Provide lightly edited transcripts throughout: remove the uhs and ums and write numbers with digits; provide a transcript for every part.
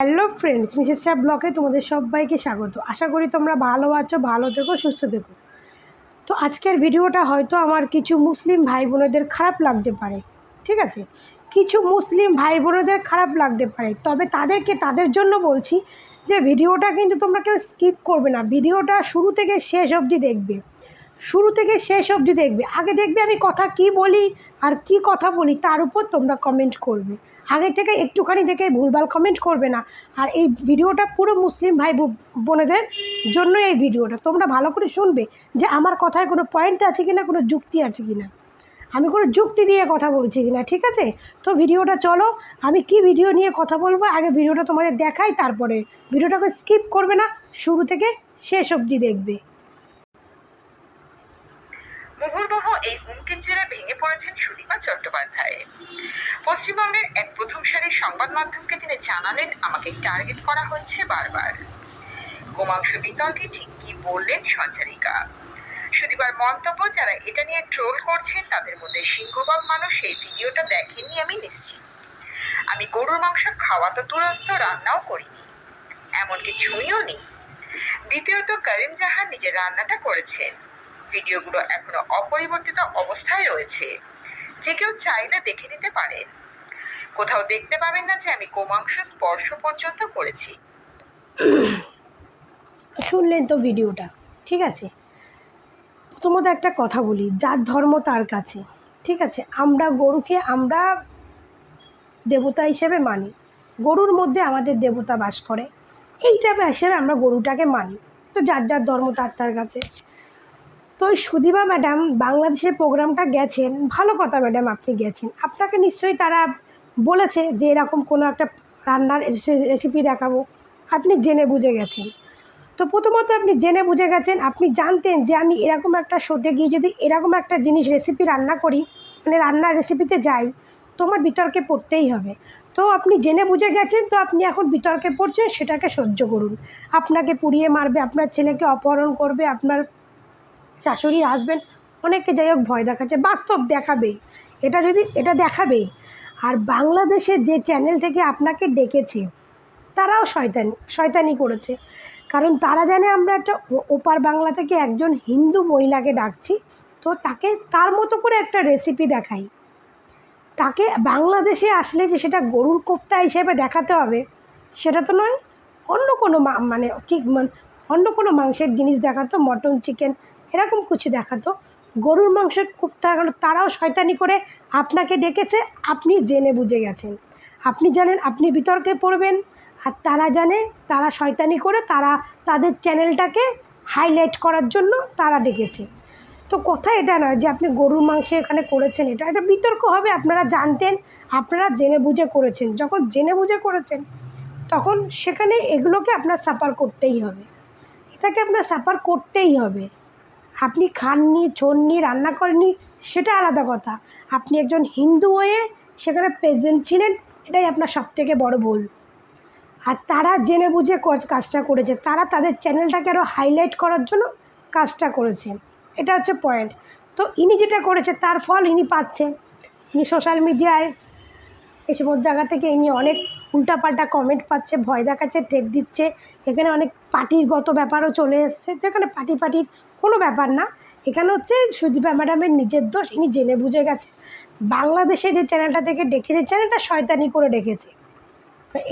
Hello friends, Mrs Shah ব্লগে তোমাদের সবাইকে স্বাগত। আশা করি তোমরা ভালো আছো, ভালো থেকো, সুস্থ থেকো। তো আজকের ভিডিওটা হয়তো আমার কিছু মুসলিম ভাই বোনেদের খারাপ লাগতে পারে, ঠিক আছে? কিছু মুসলিম ভাই বোনেদের খারাপ লাগতে পারে, তবে তাদের জন্য বলছি যে ভিডিওটা কিন্তু তোমরা কেউ স্কিপ করবে না। ভিডিওটা শুরু থেকে শেষ অবধি দেখবে, আগে দেখবে আমি কথা কি বলি আর কি কথা বলি, তার উপর তোমরা কমেন্ট করবে। আগে থেকে একটুখানি দেখে ভুলভাল কমেন্ট করবে না। আর এই ভিডিওটা পুরো মুসলিম ভাই বোনেদের জন্য এই ভিডিওটা তোমরা ভালো করে শুনবে যে আমার কথায় কোনো পয়েন্ট আছে কি না, কোনো যুক্তি আছে কি না, আমি কোনো যুক্তি দিয়ে কথা বলছি কি না, ঠিক আছে? তো ভিডিওটা চলো, আমি কি ভিডিও নিয়ে কথা বলবো আগে ভিডিওটা তোমাদের দেখাই, তারপরে ভিডিওটাকে স্কিপ করবে না, শুরু থেকে শেষ অবধি দেখবে। মুহুর্মুহ এই হুমকির জেরে ভেঙে পড়েছেন সুদীপা চট্টোপাধ্যায়। পশ্চিমবঙ্গের এক প্রথম সারির সংবাদ মাধ্যমকে তিনি জানালেন, আমাকে টার্গেট করা হচ্ছে বারবার। গোমাংস বিতর্কে ঠিক কি বললেন সঞ্চারিকা? সুদীপার মন্তব্য, যারা এটা নিয়ে ট্রোল করছেন তাদের মধ্যে সিংহভাগ মানুষ এই ভিডিওটা দেখেননি আমি নিশ্চিত। আমি গরুর মাংস খাওয়া তো দূরস্থ, রান্নাও করিনি, এমনকি ছুঁইও নি। দ্বিতীয়ত, করিম জাহান নিজের রান্নাটা করেছেন, ভিডিওগুলো এখনো অপরিবর্তিত অবস্থায় রয়েছে, যে কেউ চাইলে দেখে নিতে পারেন। কোথাও দেখতে পাবেন না যে আমি গোমাংস স্পর্শ পর্যন্ত করেছি। শুনলেন তো ভিডিওটা, ঠিক আছে? প্রথমত একটা কথা বলি, যার ধর্ম তার কাছে, ঠিক আছে? আমরা গরুকে আমরা দেবতা হিসেবে মানি, গরুর মধ্যে আমাদের দেবতা বাস করে, এইটা হিসেবে আমরা গরুটাকে মানি। তো যার যার ধর্ম তার কাছে। তো ওই সুদীপা ম্যাডাম বাংলাদেশের প্রোগ্রামটা গেছেন, ভালো কথা ম্যাডাম, আপনি গেছেন, আপনাকে নিশ্চয়ই তারা বলেছে যে এরকম কোনো একটা রান্নার রেসিপি দেখাবো, আপনি জেনে বুঝে গেছেন। তো প্রথমত আপনি জেনে বুঝে গেছেন, আপনি জানতেন যে আমি এরকম একটা শোতে গিয়ে যদি এরকম একটা জিনিস রেসিপি রান্না করি, মানে রান্নার রেসিপিতে যাই, তোমার বিতর্কে পড়তেই হবে। তো আপনি জেনে বুঝে গেছেন, তো আপনি এখন বিতর্কে পড়ছেন, সেটাকে সহ্য করুন। আপনাকে পুড়িয়ে মারবে, আপনার ছেলেকে অপহরণ করবে, আপনার শাশুড়ি হাজবেন্ড, অনেকে যাই হোক ভয় দেখাচ্ছে, বাস্তব দেখাবে, এটা দেখাবে। আর বাংলাদেশে যে চ্যানেল থেকে আপনাকে ডেকেছে তারাও শয়তানি করেছে, কারণ তারা জানে আমরা একটা ওপার বাংলা থেকে একজন হিন্দু মহিলাকে ডাকছি, তো তাকে তার মতো করে একটা রেসিপি দেখাই। তাকে বাংলাদেশে আসলে যে সেটা গরুর কোপ্তা হিসেবে দেখাতে হবে সেটা তো নয়, অন্য কোনো মানে ঠিক অন্য কোনো মাংসের জিনিস দেখাতো, মটন, চিকেন, এরকম কিছু দেখাতো। গরুর মাংসের কোপ্তা, তারাও শয়তানি করে আপনাকে ডেকেছে, আপনি জেনে বুঝে গেছেন। আপনি জানেন আপনি বিতর্কে পড়বেন, আর তারা জানে তারা শয়তানি করে তাদের চ্যানেলটাকে হাইলাইট করার জন্য তারা ডেকেছে। তো কথা এটা নয় যে আপনি গরুর মাংস এখানে করেছেন, এটা বিতর্ক হবে। আপনারা জানতেন, আপনারা জেনে বুঝে করেছেন, যখন জেনে বুঝে করেছেন তখন সেখানে এগুলোকে আপনার সাফার করতেই হবে, এটাকে আপনার সাফার করতেই হবে। আপনি খাননি, ছোননি, রান্না করেননি, সেটা আলাদা কথা। আপনি একজন হিন্দু হয়ে সেখানে প্রেজেন্ট ছিলেন, এটাই আপনার সবথেকে বড় ভুল। আর তারা জেনে বুঝে কাজটা করেছে, তারা তাদের চ্যানেলটাকে আরও হাইলাইট করার জন্য কাজটা করেছেন, এটা হচ্ছে পয়েন্ট। তো ইনি যেটা করেছে তার ফল ইনি পাচ্ছেন। ইনি সোশ্যাল মিডিয়ায় এসব জায়গা থেকে ইনি অনেক উল্টাপাল্টা কমেন্ট পাচ্ছে, ভয় দেখাচ্ছে, ঠেক দিচ্ছে। এখানে অনেক পার্টিগত ব্যাপারও চলে এসছে, তো এখানে পার্টির কোনো ব্যাপার না। এখানে হচ্ছে সুদীপা ম্যাডামের নিজের দোষ, ইনি জেনে বুঝে গেছে। বাংলাদেশে যে চ্যানেলটা থেকে ডেকেছে, চ্যানেলটা শয়তানি করে ডেকেছে,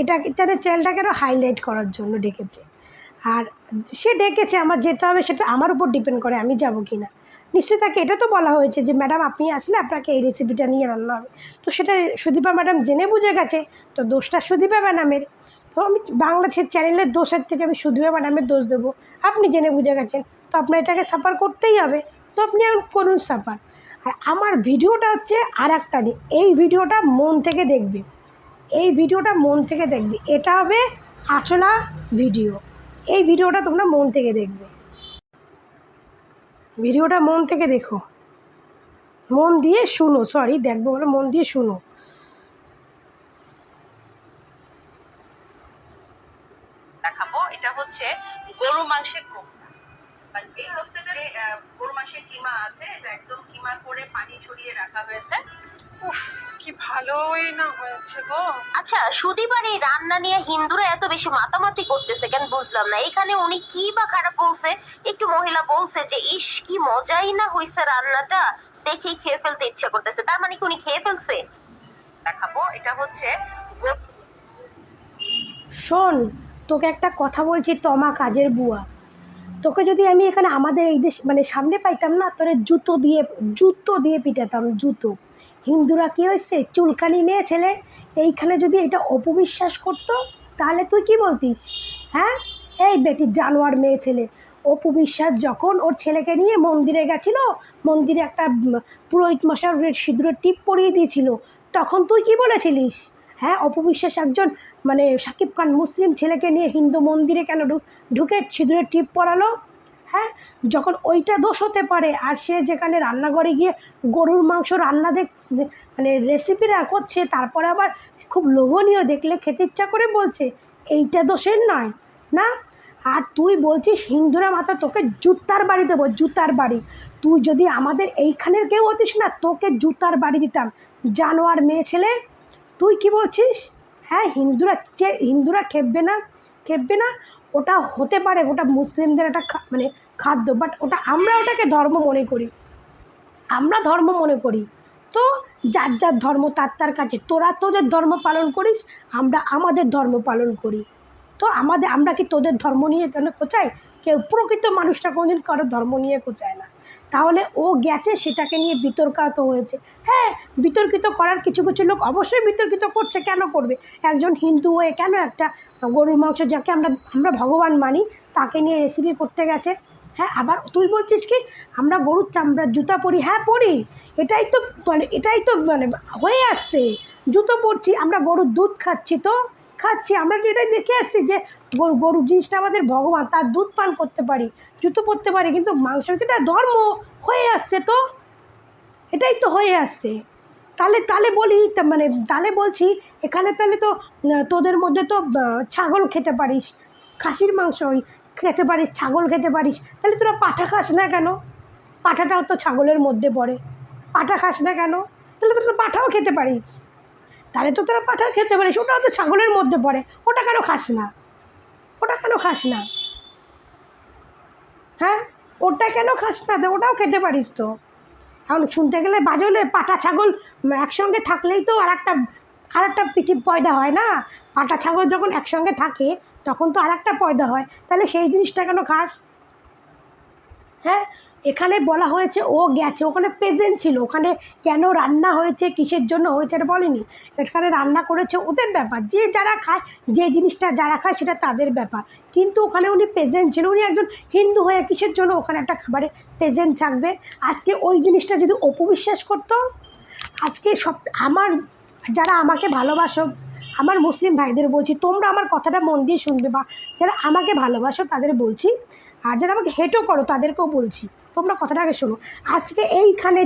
এটা তাদের চ্যানেলটাকে আরও হাইলাইট করার জন্য ডেকেছে। আর সে ডেকেছে, আমার যেতে হবে সেটা আমার উপর ডিপেন্ড করে আমি যাব কি না। নিশ্চয়ই তাকে এটা তো বলা হয়েছে যে ম্যাডাম আপনি আসলে আপনাকে এই রেসিপিটা নিয়ে রান্না হবে, তো সেটা সুদীপা ম্যাডাম জেনে বুঝে গেছে, তো দোষটা সুদীপা ম্যাডামের। তো আমি বাংলাদেশের চ্যানেলের দোষের থেকে আমি সুদীপা ম্যাডামের দোষ দেবো? আপনি জেনে বুঝে গেছেন, তো আপনার এটাকে সাফার করতেই হবে, তো আপনি এখন করুন সাফার। আর আমার ভিডিওটা হচ্ছে আর একটা দিন, এই ভিডিওটা মন থেকে দেখবে, এটা হবে আচলা ভিডিও। এই ভিডিওটা তোমরা মন থেকে দেখবে, ভিডিওটা মন থেকে দেখো, মন দিয়ে শুনো, দেখবো বলে মন দিয়ে শুনো। দেখাবো, এটা হচ্ছে গরু মাংসের কোফতা। এই কোফতাটা গরু মাংসের কিমা আছে, এটা একদম কিমা করে পানি ছড়িয়ে রাখা হয়েছে। উফ, কি ভালোই না হয়েছে গো। আচ্ছা, সুদীপার এই রান্না নিয়ে হিন্দুরা এত বেশি মাতামাতি করতেছে কেন বুঝলাম না। এখানে উনি কি বা খারাপ বলছে? একটু মহিলা বলছে যে ইস কি মজাই না হইছে রান্নাটা, দেখেই খেয়ে ফেলতে ইচ্ছা করতেছে। তার মানে কি উনি খেয়ে ফেলছে? দেখাবো, এটা হচ্ছে শোন, তোকে একটা কথা বলছি, তমা কাজের বুয়া। তোকে যদি আমি এখানে আমাদের এই দেশ মানে সামনে পাইতাম না, তোরে জুতো দিয়ে পিটাতাম, জুতো। হিন্দুরা কী হয়েছে, চুলকানি মেয়ে ছেলে, এইখানে যদি এটা অপবিশ্বাস করতো তাহলে তুই কি বলতিস? হ্যাঁ, এই বেটি জানোয়ার মেয়ে ছেলে। অপবিশ্বাস যখন ওর ছেলেকে নিয়ে মন্দিরে গেছিল, মন্দিরে একটা পুরোহিত মশাই সিঁদুরের টিপ পরিয়ে দিয়েছিল, তখন তুই কি বলেছিলিস? হ্যাঁ, অপবিশ্বাস একজন মানে শাকিব খান মুসলিম ছেলেকে নিয়ে হিন্দু মন্দিরে কেন ঢুকে সিঁদুরের টিপ পরালো? হ্যাঁ, যখন ওইটা দোষ হতে পারে, আর সে যেখানে রান্নাঘরে গিয়ে গরুর মাংস রান্না মানে রেসিপিটা করছে, তারপরে আবার খুব লোভনীয় দেখলে খেতে ইচ্ছা করে বলছে, এইটা দোষের নয় না? আর তুই বলছিস হিন্দুরা মাথা, তোকে জুতার বাড়ি দেবো, জুতার বাড়ি। তুই যদি আমাদের এইখানের কেউ হতিস না, তোকে জুতার বাড়ি দিতাম, জানোয়ার মেয়ে ছেলে। তুই কি বলছিস? হ্যাঁ, হিন্দুরা খেপবে না, ওটা হতে পারে, ওটা মুসলিমদের একটা মানে খাদ্য, বাট আমরা ওটাকে ধর্ম মনে করি, আমরা ধর্ম মনে করি। তো যার যার ধর্ম তার কাছে, তোরা তোদের ধর্ম পালন করিস, আমরা আমাদের ধর্ম পালন করি। তো আমরা কি তোদের ধর্ম নিয়ে কেন কোচাই? কেউ প্রকৃত মানুষটা কোনোদিন কারো ধর্ম নিয়ে কোচায় না। তাহলে ও গেছে, সেটাকে নিয়ে বিতর্কিত হয়েছে। হ্যাঁ, বিতর্কিত করার কিছু কিছু লোক অবশ্যই বিতর্কিত করছে, কেন করবে? একজন হিন্দু হয়ে কেন একটা গরুর মাংস, যাকে আমরা ভগবান মানি, তাকে নিয়ে রেসিপি করতে গেছে? হ্যাঁ, আবার তুই বলছিস কি আমরা গরুর চামড়ার জুতা পরি? হ্যাঁ পরি, এটাই তো মানে হয়ে আসছে, জুতো পরছি, আমরা গরুর দুধ খাচ্ছি, আমরা এটাই দেখে আসছি যে গরু জিনিসটা আমাদের ভগবান, তার দুধ পান করতে পারি, জুতো পরতে পারি, কিন্তু মাংস যেটা ধর্ম হয়ে আসছে, তো এটাই তো হয়ে আসছে। তাহলে বলি মানে তাহলে বলছি, এখানে তাহলে তো তোদের মধ্যে তো ছাগল খেতে পারিস, খাসির মাংস খেতে পারিস, ছাগল খেতে পারিস, তাহলে তোরা পাঠা খাস না কেন? পাঠাটাও তো ছাগলের মধ্যে পড়ে, পাঠা খাস না কেন? তাহলে তোরা পাঠাও খেতে পারিস, তাহলে তো তোরা পাঠা খেতে পারিস, ওটাও তো ছাগলের মধ্যে পড়ে, ওটা কেন খাস না? হ্যাঁ, ওটা কেন খাস না? ওটাও খেতে পারিস তো। এখন শুনতে গেলে বাজে হলে, পাটা ছাগল একসঙ্গে থাকলেই তো আর একটা পৃথিবী পয়দা হয় না? পাটা ছাগল যখন একসঙ্গে থাকে তখন তো আর একটা পয়দা হয়, তাহলে সেই জিনিসটা কেন খাস? হ্যাঁ, এখানে বলা হয়েছে ও গেছে, ওখানে প্রেজেন্ট ছিল, ওখানে কেন রান্না হয়েছে, কিসের জন্য হয়েছে এটা বলেনি। এখানে রান্না করেছে ওদের ব্যাপার, যারা খায়, যে জিনিসটা যারা খায় সেটা তাদের ব্যাপার, কিন্তু ওখানে উনি প্রেজেন্ট ছিল। উনি একজন হিন্দু হয়ে কিসের জন্য ওখানে একটা খাবারে প্রেজেন্ট থাকবে? আজকে ওই জিনিসটা যদি অপবিশ্বাস করতো, আজকে যারা আমাকে ভালোবাসো, আমার মুসলিম ভাইদের বলছি, তোমরা আমার কথাটা মন দিয়ে শুনবে, বা যারা আমাকে ভালোবাসো তাদের বলছি, আর যারা আমাকে হেটও করো তাদেরকেও বলছি, তোমরা কথাটা আগে শোনো। আজকে এইখানে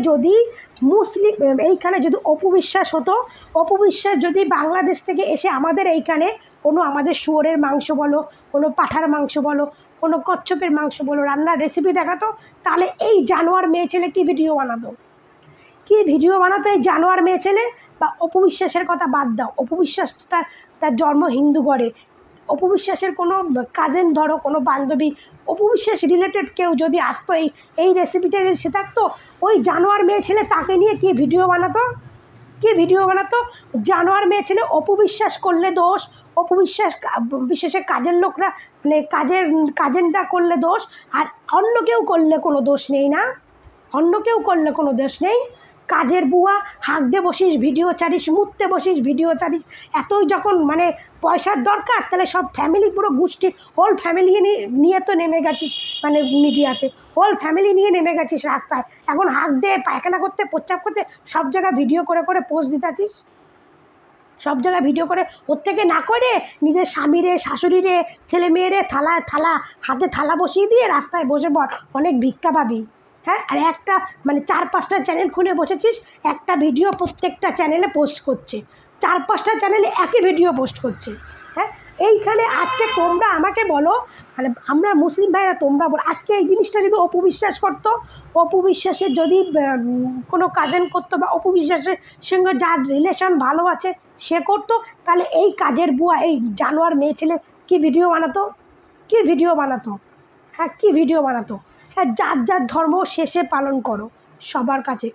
যদি অপবিশ্বাস হতো, অপবিশ্বাস যদি বাংলাদেশ থেকে এসে আমাদের এইখানে আমাদের শুয়োরের মাংস বলো, কোনো পাঁঠার মাংস বলো, কোনো কচ্ছপের মাংস বলো রান্নার রেসিপি দেখাতো, তাহলে এই জানোয়ার মেয়ে ছেলে কী ভিডিও বানাতো? এই জানোয়ার মেয়ে ছেলে? বা অপবিশ্বাসের কথা বাদ দাও, অপবিশ্বাস তো তার জন্ম হিন্দু ঘরে, অপবিশ্বাসের কোনো কাজেন ধরো, কোনো বান্ধবী, অপবিশ্বাস রিলেটেড কেউ যদি আসতো, এই রেসিপিটা সে থাকতো, ওই জানোয়ার মেয়ে ছেলে তাকে নিয়ে কি ভিডিও বানাতো? জানোয়ার মেয়ে ছেলে অপবিশ্বাস করলে দোষ, বিশ্বাসের কাজের লোকরা মানে কাজেনটা করলে দোষ, আর অন্য কেউ করলে কোনো দোষ নেই না? কাজের বুয়া, হাঁকতে বসিস ভিডিও ছাড়িস, মুততে বসিস ভিডিও ছাড়িস, এতই যখন মানে পয়সার দরকার, তাহলে সব ফ্যামিলি পুরো গোষ্ঠী হোল ফ্যামিলি নিয়ে তো নেমে গেছিস, মানে মিডিয়াতে হোল ফ্যামিলি নিয়ে নেমে গেছিস রাস্তায়, এখন হাঁক দে, পায়খানা করতে, প্রচ্চাপ করতে, সব জায়গায় ভিডিও করে পোস্ট দিতেছিস, সব জায়গায় ভিডিও করে। ওর থেকে না করে নিজের স্বামীরে, শাশুড়িরে, ছেলে মেয়েরে হাতে থালা বসিয়ে দিয়ে রাস্তায় বসে পড়, অনেক ভিক্ষা পাবি। হ্যাঁ, আর একটা মানে 4-5টা চ্যানেল খুলে বসেছিস, একটা ভিডিও প্রত্যেকটা চ্যানেলে পোস্ট করছে, 4-5টা চ্যানেলে একই ভিডিও পোস্ট করছে। হ্যাঁ, এইখানে আজকে তোমরা আমাকে বলো, মানে আমরা মুসলিম ভাইরা তোমরা বল, আজকে এই জিনিসটা যদি অপবিশ্বাস করতো, অপবিশ্বাসের যদি কোনো কাজেন করতো বা অপবিশ্বাসের সঙ্গে যার রিলেশন ভালো আছে সে করতো, তাহলে এই কাজের বুয়া, এই জানোয়ার মেয়ে ছেলে কী ভিডিও বানাতো, কী ভিডিও বানাতো, হ্যাঁ কী ভিডিও বানাতো। হ্যাঁ, যার যার ধর্ম শেষে পালন করো সবার কাছে।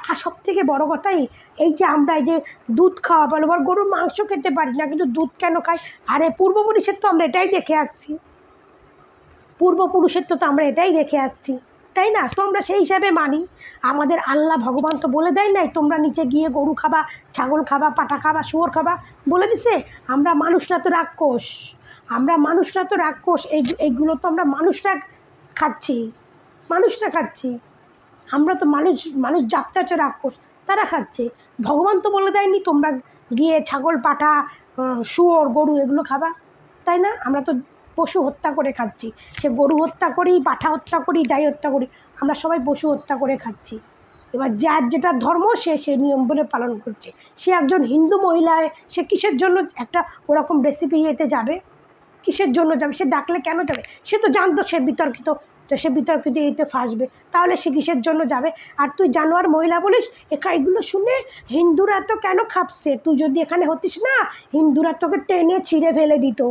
আর সব থেকে বড় কথাই এই যে আমরা এই যে দুধ খাওয়া বলো, বা গরুর মাংস খেতে পারি না কিন্তু দুধ কেন খাই? আরে পূর্বপুরুষের তো আমরা এটাই দেখে আসছি, পূর্বপুরুষের তো আমরা এটাই দেখে আসছি, তাই না? তো আমরা সেই হিসাবে মানি। আমাদের আল্লাহ ভগবান তো বলে দেয় নাই তোমরা নিচে গিয়ে গরু খাবা, ছাগল খাবা, পাঠা খাবা, শুয়োর খাবা, বলে দিছে? আমরা মানুষরা তো রাক্ষস, এইগুলো তো আমরা মানুষরা খাচ্ছি, আমরা তো মানুষ জাতটা হচ্ছে রাক্ষস, তারা খাচ্ছে। ভগবান তো বলে দেয়নি তোমরা গিয়ে ছাগল, পাঠা, শুয়োর, গরু এগুলো খাবা, তাই না? আমরা তো পশু হত্যা করে খাচ্ছি, সে গরু হত্যা করি, পাঠা হত্যা করি, যাই হত্যা করি, আমরা সবাই পশু হত্যা করে খাচ্ছি। এবার যার যেটা ধর্ম সে সেই নিয়ম বলে পালন করছে। সে একজন হিন্দু মহিলায় সে কিসের জন্য একটা ওরকম রেসিপি ইয়েতে যাবে, কিসের জন্য যাবে? সে ডাকলে কেন যাবে? সে তো জানতো সে বিতর্কিত, তো সে বিতর্কিত এতে ফাঁসবে, তাহলে সে কিসের জন্য যাবে? আর তুই জানোয়ার মহিলা বলিস, এগুলো শুনে হিন্দুরা তো কেন খাপছে? তুই যদি এখানে হতিস না, হিন্দুরা তোকে টেনে ছিঁড়ে ফেলে দিত,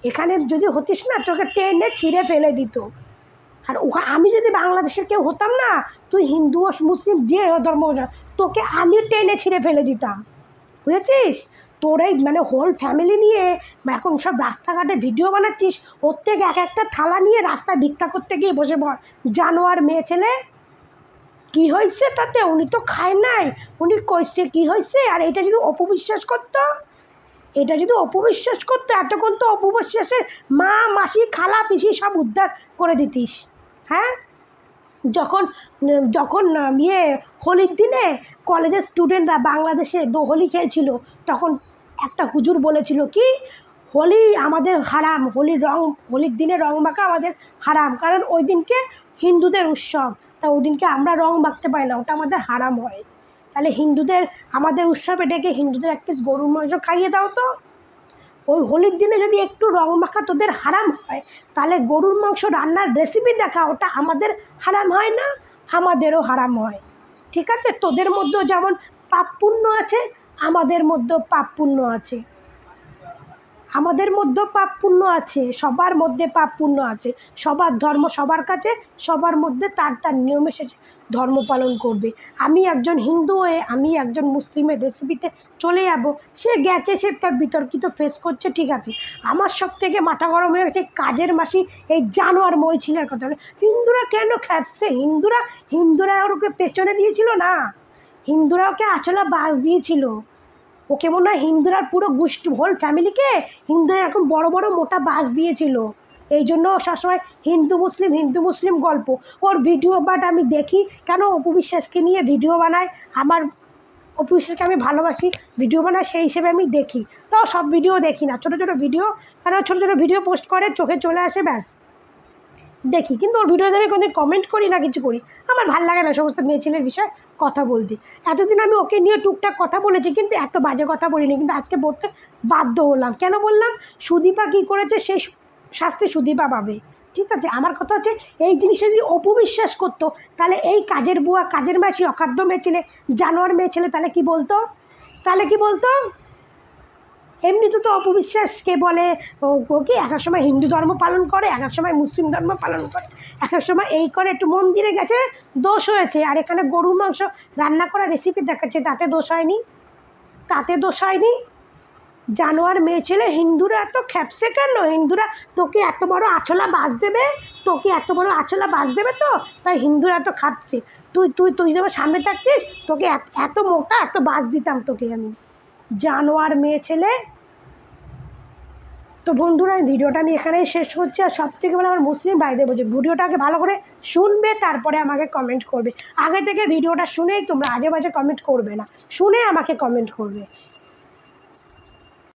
এখানে যদি হতিস না তোকে টেনে ছিঁড়ে ফেলে দিত। আর আমি যদি বাংলাদেশের কেউ হতাম না, তুই হিন্দু ও মুসলিম যে ধর্ম, তোকে আমি টেনে ছিঁড়ে ফেলে দিতাম, বুঝেছিস? তোর এই মানে হোল ফ্যামিলি নিয়ে এখন সব রাস্তাঘাটে ভিডিও বানাচ্ছিস, ওর থেকে এক একটা থালা নিয়ে রাস্তায় ভিক্ষা করতে গিয়ে বসে পড়। জানোয়ার মেয়ে ছেলে, কী হয়েছে তাতে? উনি তো খায় নাই, উনি কইছে কী হয়েছে? আর এটা যদি অপবিশ্বাস করতো, এতক্ষণ তো অপবিশ্বাসের মা, মাসি, খালা, পিসি সব উদ্ধার করে দিতিস। হ্যাঁ, যখন যখন হোলির দিনে কলেজের স্টুডেন্টরা বাংলাদেশে হোলি খেলছিল, তখন একটা হুজুর বলেছিল কি, হোলি আমাদের হারাম, হোলির দিনে রং মাখা আমাদের হারাম, কারণ ওই দিনকে হিন্দুদের উৎসব, তা ওই দিনকে আমরা রং মাখতে পারি না, ওটা আমাদের হারাম হয়। তাহলে আমাদের উৎসবে ডেকে হিন্দুদের এক পিস গরুর মাংস খাইয়ে দাও তো। ওই হোলির দিনে যদি একটু রং মাখা তোদের হারাম হয়, তাহলে গরুর মাংস রান্নার রেসিপি দেখা, ওটা আমাদের হারাম হয় না? আমাদেরও হারাম হয়। ঠিক আছে, তোদের মধ্যেও যেমন পাপ পুণ্য আছে, আমাদের মধ্যেও পাপ পুণ্য আছে, সবার মধ্যে পাপ পুণ্য আছে। সবার ধর্ম সবার কাছে, সবার মধ্যে তার তার নিয়মে সে ধর্ম পালন করবে। আমি একজন হিন্দু হয়ে আমি একজন মুসলিমের রেসিপিতে চলে যাব, সে গেছে, সে তার বিতর্কিত ফেস করছে, ঠিক আছে। আমার সব থেকে মাথা গরম হয়ে গেছে কাজের মাসি এই জানোয়ার মহিলার কথা। হিন্দুরা কেন খ্যাপছে? হিন্দুরা ওকে পেছনে দিয়েছিল না, হিন্দুরা ওকে আঁচলা বাস দিয়েছিল। ওকে মনে হয় হিন্দুরা পুরো গোষ্ঠী, হোল ফ্যামিলিকে হিন্দুরা এরকম বড় বড় মোটা বাস দিয়েছিল, এই জন্য সবসময় হিন্দু মুসলিম গল্প ওর ভিডিও। বাট আমি দেখি কেন অপবিশ্বাসকে নিয়ে ভিডিও বানায়, আমার অপবিশ্বাসকে আমি ভালোবাসি, ভিডিও বানায়, সেই হিসেবে আমি দেখি। তাও সব ভিডিও দেখি না, ছোটো ছোটো ভিডিও, কারণ ছোটো ছোটো ভিডিও পোস্ট করে, চোখে চলে আসে, ব্যাস দেখি। কিন্তু ওর ভিডিওতে আমি কোনো কমেন্ট করি না, কিছু করি, আমার ভালো লাগে না সমস্ত মেয়ে ছেলের বিষয়ে কথা বলতে। এতদিন আমি ওকে নিয়ে টুকটাক কথা বলেছি, কিন্তু এত বাজে কথা বলিনি, কিন্তু আজকে বলতে বাধ্য হলাম। কেন বললাম? সুদীপা কী করেছে সেই শাস্তি সুদীপা পাবে, ঠিক আছে। আমার কথা হচ্ছে এই জিনিসটা যদি অপবিশ্বাস করতো, তাহলে এই কাজের বুয়া, কাজের মাসি, অখাদ্য মেয়ে ছেলে, জানোয়ার মেয়ে ছেলে, তাহলে কি বলতো? এমনিতে তো অপবিশ্বাসকে বলে ও কি এক এক সময় হিন্দু ধর্ম পালন করে, এক এক সময় মুসলিম ধর্ম পালন করে, এক এক সময় এই করে, একটু মন্দিরে গেছে দোষ হয়েছে, আর এখানে গরুর মাংস রান্না করা রেসিপি দেখাচ্ছে, তাতে দোষ হয়নি। জানোয়ার মেয়ে ছেলে, হিন্দুরা এত খ্যাপসে কেন? হিন্দুরা তোকে এত বড় আঁচলা বাস দেবে, তো তাই হিন্দুরা এত খাচ্ছে। তুই যখন সামনে থাকতিস, তোকে এত মোটা এত বাস দিতাম তোকে আমি, জানোয়ার মেয়ে ছেলে। তো বন্ধুরা, ভিডিওটা আমি এখানেই শেষ করছি। আর সব থেকে বলে আমার মুসলিম ভাইদের বলছি, ভিডিওটাকে ভালো করে শুনবে, তারপরে আমাকে কমেন্ট করবে। আগে থেকে ভিডিওটা শুনেই তোমরা আজে বাজে কমেন্ট করবে না, শুনে আমাকে কমেন্ট করবে।